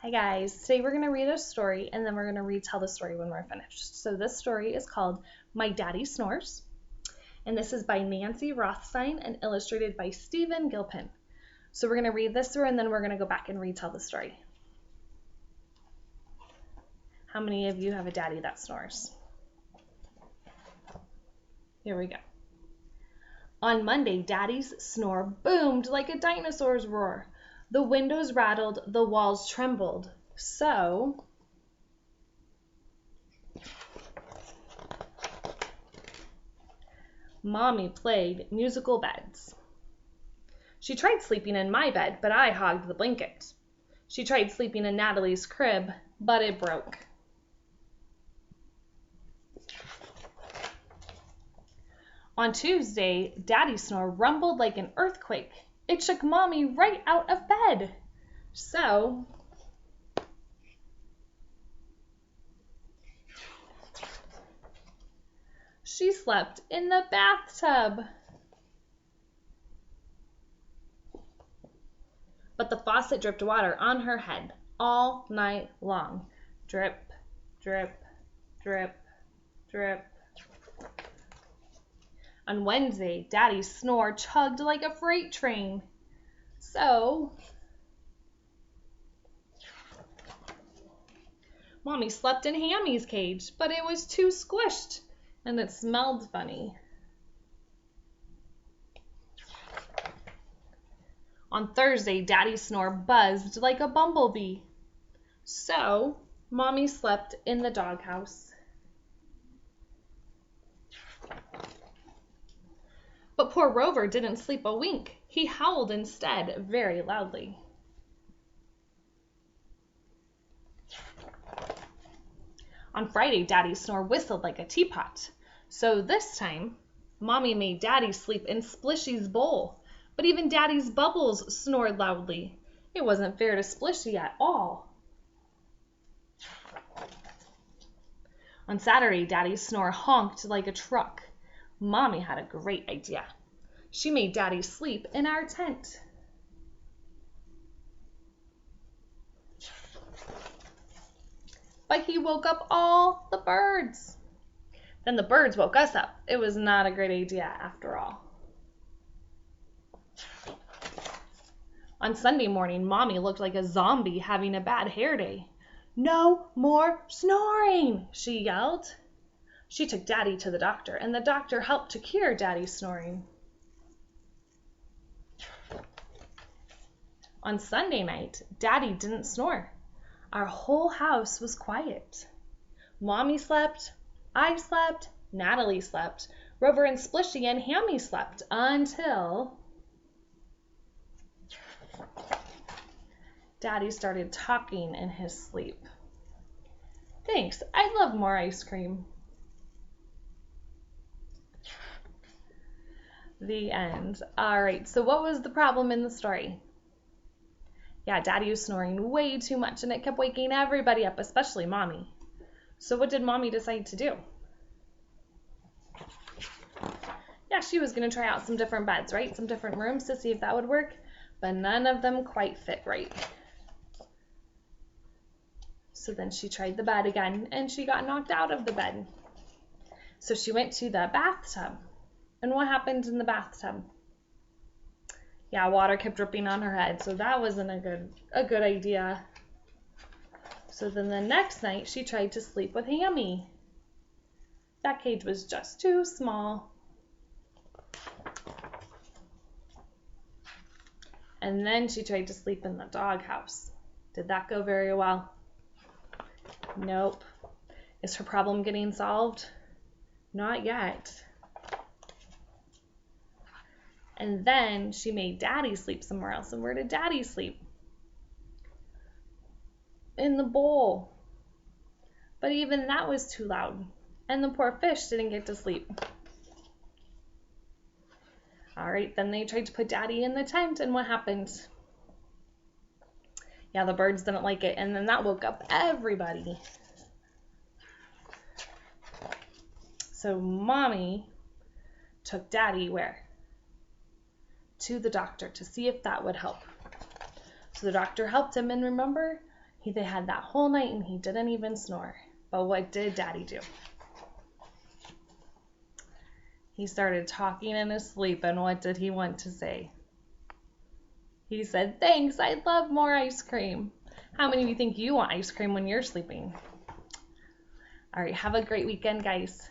Hi guys, today we're going to read a story and then we're going to retell the story when we're finished. So this story is called My Daddy Snores, and this is by Nancy Rothstein and illustrated by Stephen Gilpin. So we're going to read this through and then we're going to go back and retell the story. How many of you have a daddy that snores? Here we go. On Monday, Daddy's snore boomed like a dinosaur's roar. The windows rattled, the walls trembled. So Mommy played musical beds. She tried sleeping in my bed, but I hogged the blanket. She tried sleeping in Natalie's crib, but it broke. On Tuesday, Daddy's snore rumbled like an earthquake. It shook Mommy right out of bed. So she slept in the bathtub. But the faucet dripped water on her head all night long. Drip, drip, drip, drip. On Wednesday, Daddy's snore chugged like a freight train. So Mommy slept in Hammy's cage, but it was too squished and it smelled funny. On Thursday, Daddy's snore buzzed like a bumblebee. So Mommy slept in the doghouse. But poor Rover didn't sleep a wink. He howled instead very loudly. On Friday, Daddy's snore whistled like a teapot. So this time, Mommy made Daddy sleep in Splishy's bowl. But even Daddy's bubbles snored loudly. It wasn't fair to Splishy at all. On Saturday, Daddy's snore honked like a truck. Mommy had a great idea. She made Daddy sleep in our tent. But he woke up all the birds. Then the birds woke us up. It was not a great idea after all. On Sunday morning, Mommy looked like a zombie having a bad hair day. "No more snoring!" she yelled. She took Daddy to the doctor, and the doctor helped to cure Daddy's snoring. On Sunday night, Daddy didn't snore. Our whole house was quiet. Mommy slept, I slept, Natalie slept, Rover and Splishy and Hammy slept until Daddy started talking in his sleep. "Thanks, I'd love more ice cream." The end. All right, so what was the problem in the story? Yeah, Daddy was snoring way too much and it kept waking everybody up, especially Mommy. So what did Mommy decide to do? Yeah, she was going to try out some different beds, right? Some different rooms to see if that would work, but none of them quite fit right. So then she tried the bed again and she got knocked out of the bed. So she went to the bathtub. And what happened in the bathtub? Yeah, water kept dripping on her head, so that wasn't a good idea. So then the next night she tried to sleep with Hammy. That cage was just too small. And then she tried to sleep in the doghouse. Did that go very well? Nope. Is her problem getting solved? Not yet. And then she made Daddy sleep somewhere else. And where did Daddy sleep? In the bowl. But even that was too loud. And the poor fish didn't get to sleep. All right, then they tried to put Daddy in the tent, and what happened? Yeah, the birds didn't like it, and then that woke up everybody. So Mommy took Daddy where? To the doctor to see if that would help. So the doctor helped him, and remember, They had that whole night and he didn't even snore. But what did Daddy do? He started talking in his sleep, and what did he want to say? He said, "Thanks, I'd love more ice cream." How many of you think you want ice cream when you're sleeping? All right, have a great weekend, guys.